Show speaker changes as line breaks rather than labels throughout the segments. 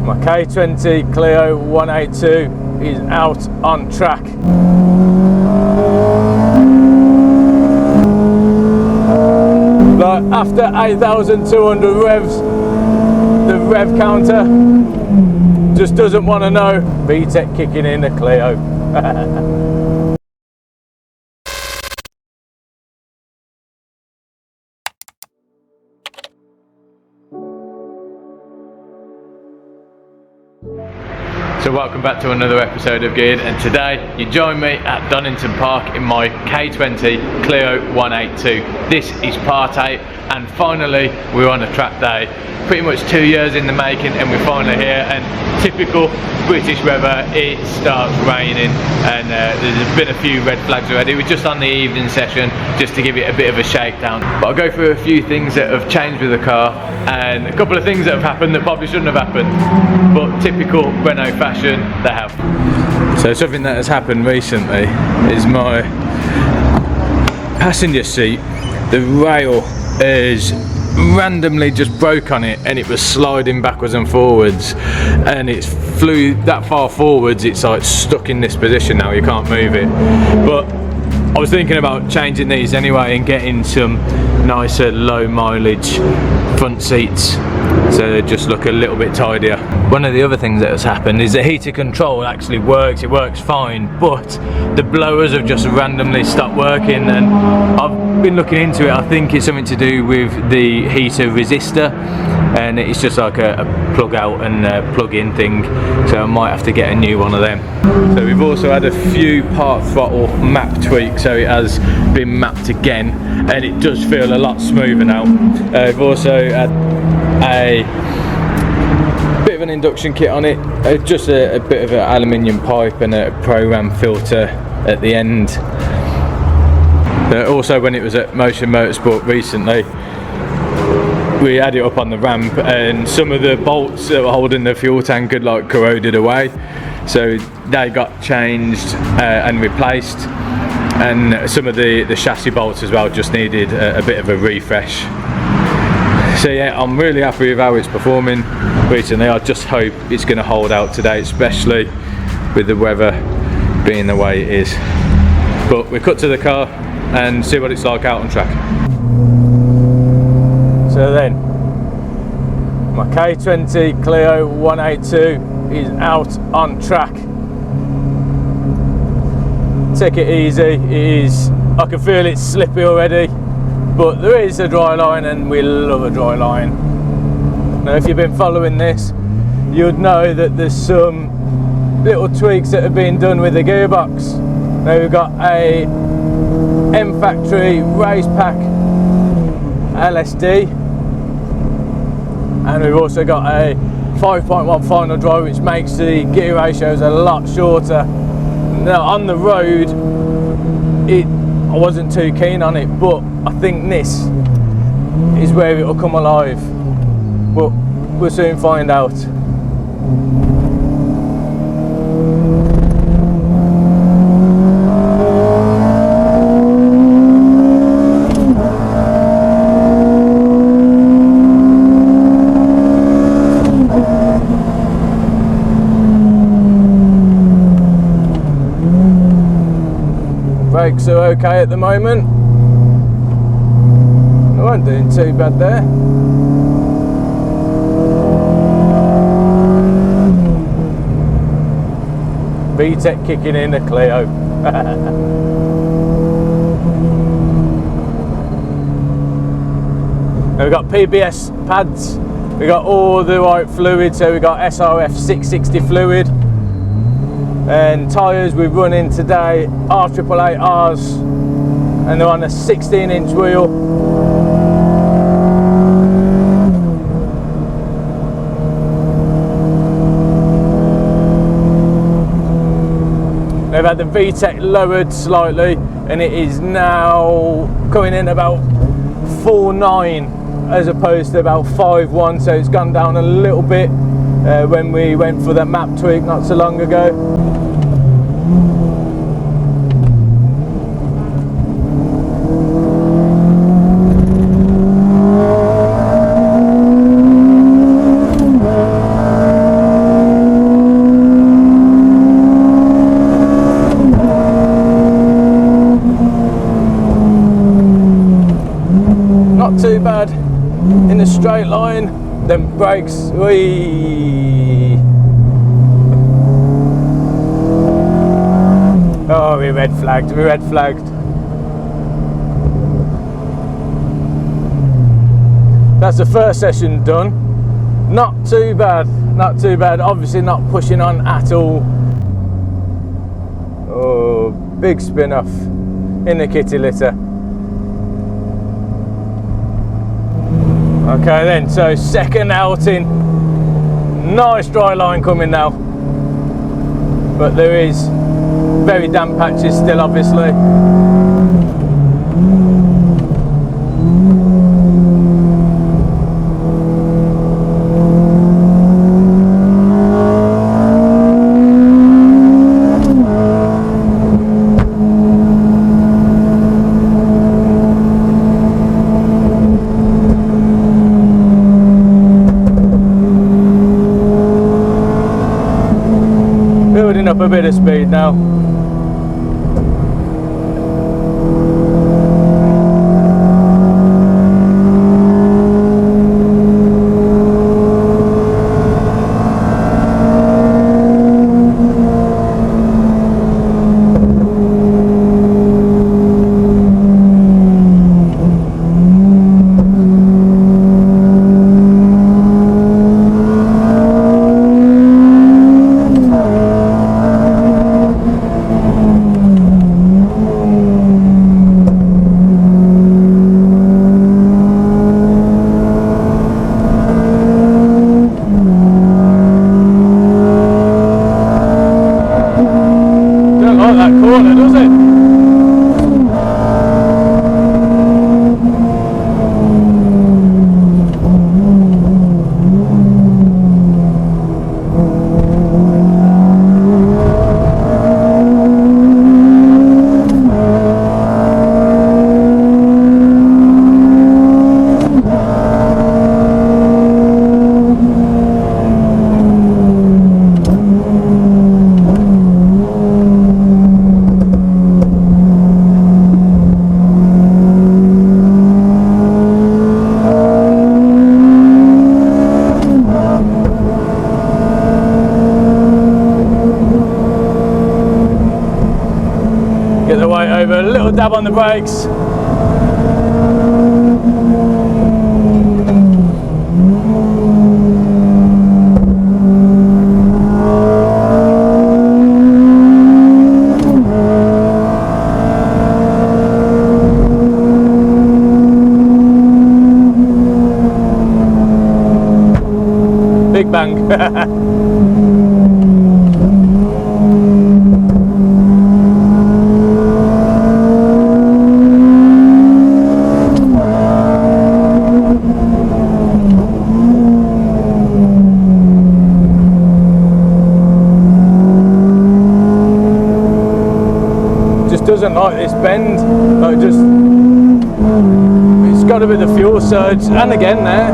My K20 Clio 182 is out on track. But after 8,200 revs, the rev counter just doesn't want to know. VTEC kicking in the Clio. So welcome back to another episode of Geared, and today you join me at Donington Park in my K20 Clio 182. This is part 8 and finally we're on a track day. Pretty much 2 years in the making and we're finally here, and typical British weather, it starts raining and there's been a few red flags already. We're just on the evening session just to give it a bit of a shakedown. But I'll go through a few things that have changed with the car and a couple of things that have happened that probably shouldn't have happened, but typical Renault fashion, they have. So something that has happened recently is my passenger seat, the rail is randomly just broke on it and it was sliding backwards and forwards, and it flew that far forwards, it's like stuck in this position now, you can't move it. But I was thinking about changing these anyway and getting some nicer low mileage front seats so they just look a little bit tidier. One of the other things that has happened is the heater control actually works, it works fine, but the blowers have just randomly stopped working, and I've been looking into it. I think it's something to do with the heater resistor, and it's just like a plug out and plug in thing, so I might have to get a new one of them. So we've also had a few part throttle map tweaks, so it has been mapped again and it does feel a lot smoother now. We've also had a bit of an induction kit on it, just a bit of an aluminium pipe and a Pro-Ram filter at the end. Also when it was at Motion Motorsport recently, we had it up on the ramp and some of the bolts that were holding the fuel tank had like corroded away, so they got changed and replaced, and some of the chassis bolts as well just needed a bit of a refresh. So yeah, I'm really happy with how it's performing recently. I just hope it's going to hold out today, especially with the weather being the way it is. But we cut to the car and see what it's like out on track. So then, my K20 Clio 182 is out on track. Take it easy, it is, I can feel it's slippy already, but there is a dry line and we love a dry line. Now if you've been following this, you'd know that there's some little tweaks that have been done with the gearbox. Now we've got a M Factory Race Pack LSD, and we've also got a 5.1 final drive, which makes the gear ratios a lot shorter. Now on the road, I wasn't too keen on it, but I think this is where it'll come alive. But we'll soon find out. Brakes are okay at the moment. I wasn't doing too bad there. VTEC kicking in the Clio. Now we've got PBS pads, we've got all the right fluid, so we've got SRF 660 fluid. And tyres we're running today are 888Rs, and they're on a 16-inch wheel. They've had the VTEC lowered slightly and it is now coming in about 4.9 as opposed to about 5.1, so it's gone down a little bit when we went for that map tweak not so long ago. straight line, then brakes. Whee. Oh, we red flagged. That's the first session done. Not too bad. Obviously not pushing on at all. Oh, big spin off in the kitty litter. Okay then, so second outing. Nice dry line coming now. But there is very damp patches still, obviously. Building up a bit of speed now. Get the weight over, a little dab on the brakes. Big bang. Doesn't like this bend, like it's got to be the fuel surge, and again there.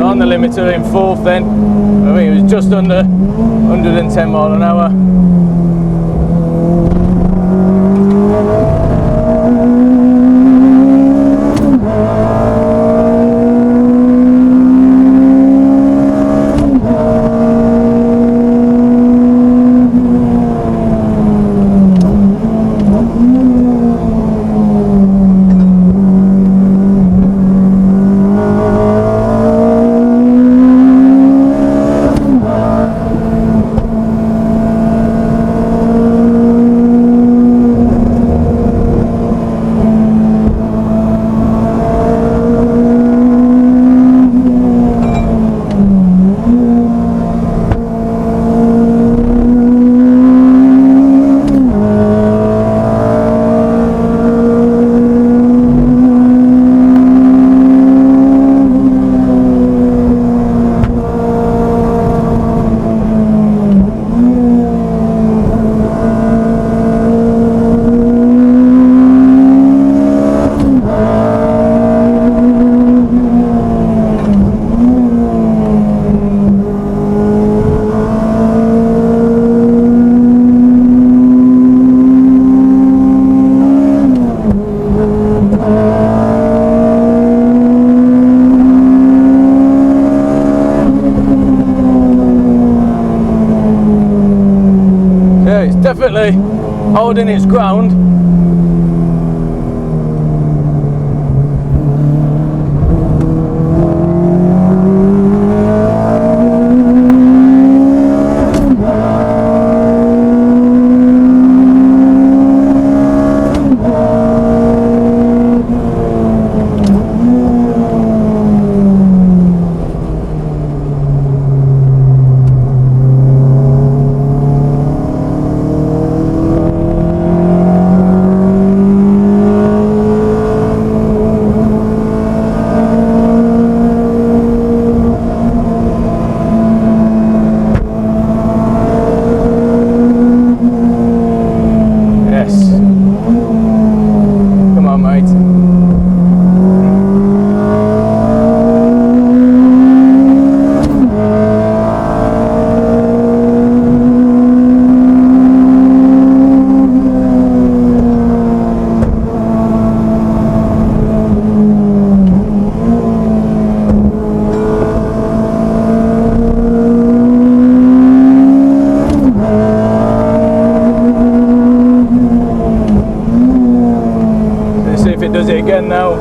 On the limiter in fourth then, I think it was just under 110 mile an hour. holding its ground. Does it again now.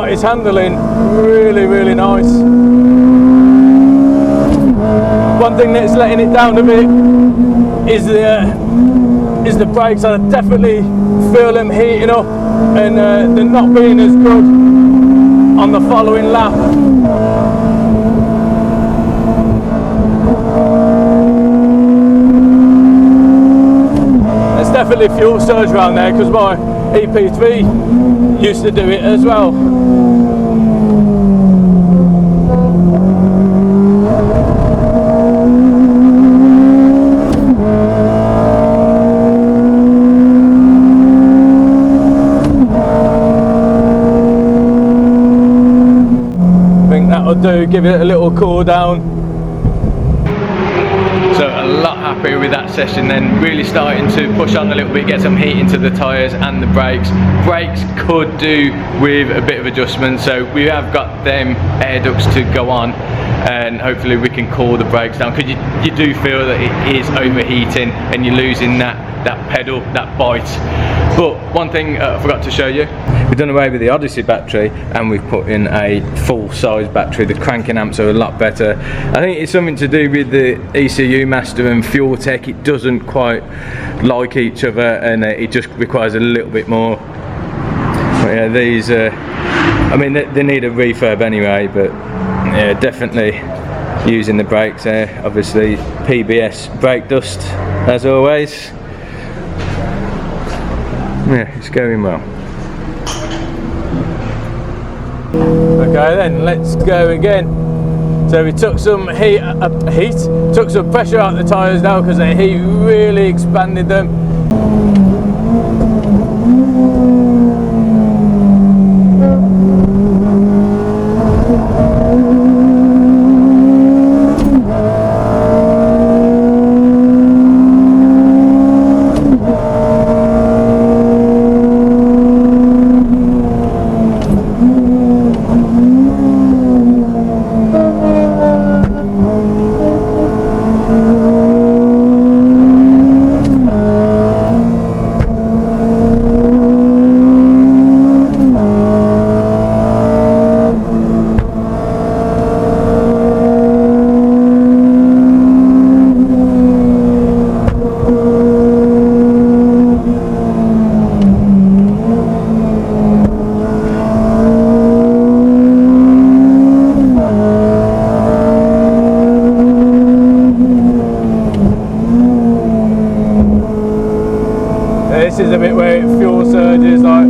It's handling really nice. One thing that's letting it down a bit is the brakes. I definitely feel them heating up, and they're not being as good on the following lap. There's definitely fuel surge around there because my EP3 used to do it as well. Do give it a little cool down. So a lot happier with that session then, really starting to push on a little bit, get some heat into the tyres and the brakes. Brakes could do with a bit of adjustment, so we have got them air ducts to go on and hopefully we can cool the brakes down, because you do feel that it is overheating and you're losing that pedal, that bite. But one thing I forgot to show you, we've done away with the Odyssey battery and we've put in a full size battery. The cranking amps are a lot better. I think it's something to do with the ECU master and fuel tech. It doesn't quite like each other and it just requires a little bit more. But yeah, these I mean they need a refurb anyway, but yeah, definitely using the brakes there. Obviously PBS brake dust as always. Yeah, it's going well. Okay then, let's go again. So we took some took some pressure out of the tyres now because the heat really expanded them. This is a bit where it fuel surges like.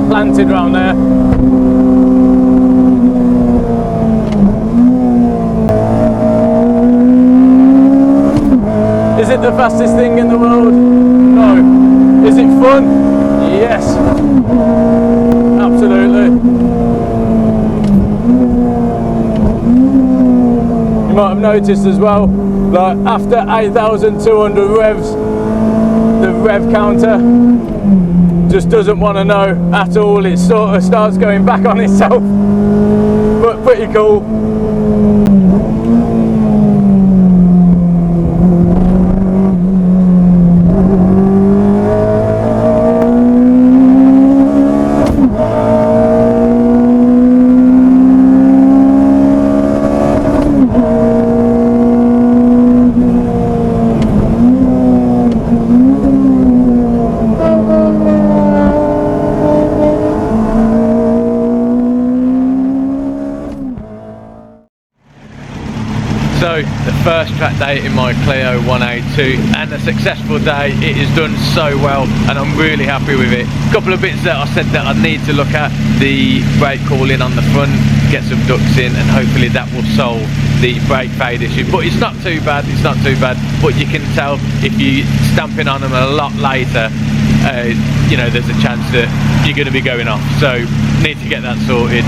Planted around there. Is it the fastest thing in the world? No. Is it fun? Yes. Absolutely. You might have noticed as well, like after 8,200 revs, the rev counter just doesn't want to know at all. It sort of starts going back on itself, but pretty cool. So the first track day in my Clio 182 and a successful day. It is done so well and I'm really happy with it. A couple of bits that I said that I need to look at: the brake cooling on the front, get some ducts in, and hopefully that will solve the brake fade issue. But it's not too bad, it's not too bad. But you can tell if you're stamping on them a lot later, you know, there's a chance that you're going to be going off. So need to get that sorted.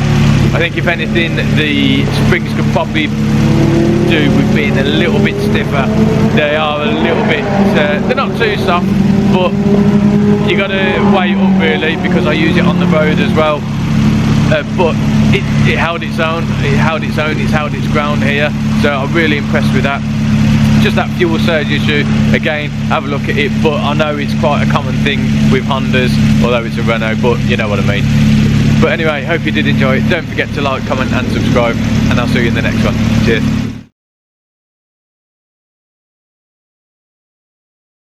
I think if anything, the springs could probably do with being a little bit stiffer. They are a little bit, they're not too soft, but you got to weigh it up really, because I use it on the road as well. But it held its own, it's held its ground here, so I'm really impressed with that. Just that fuel surge issue, again, have a look at it, but I know it's quite a common thing with Hondas, although it's a Renault, but you know what I mean. But anyway, hope you did enjoy it. Don't forget to like, comment and subscribe, and I'll see you in the next one. Cheers.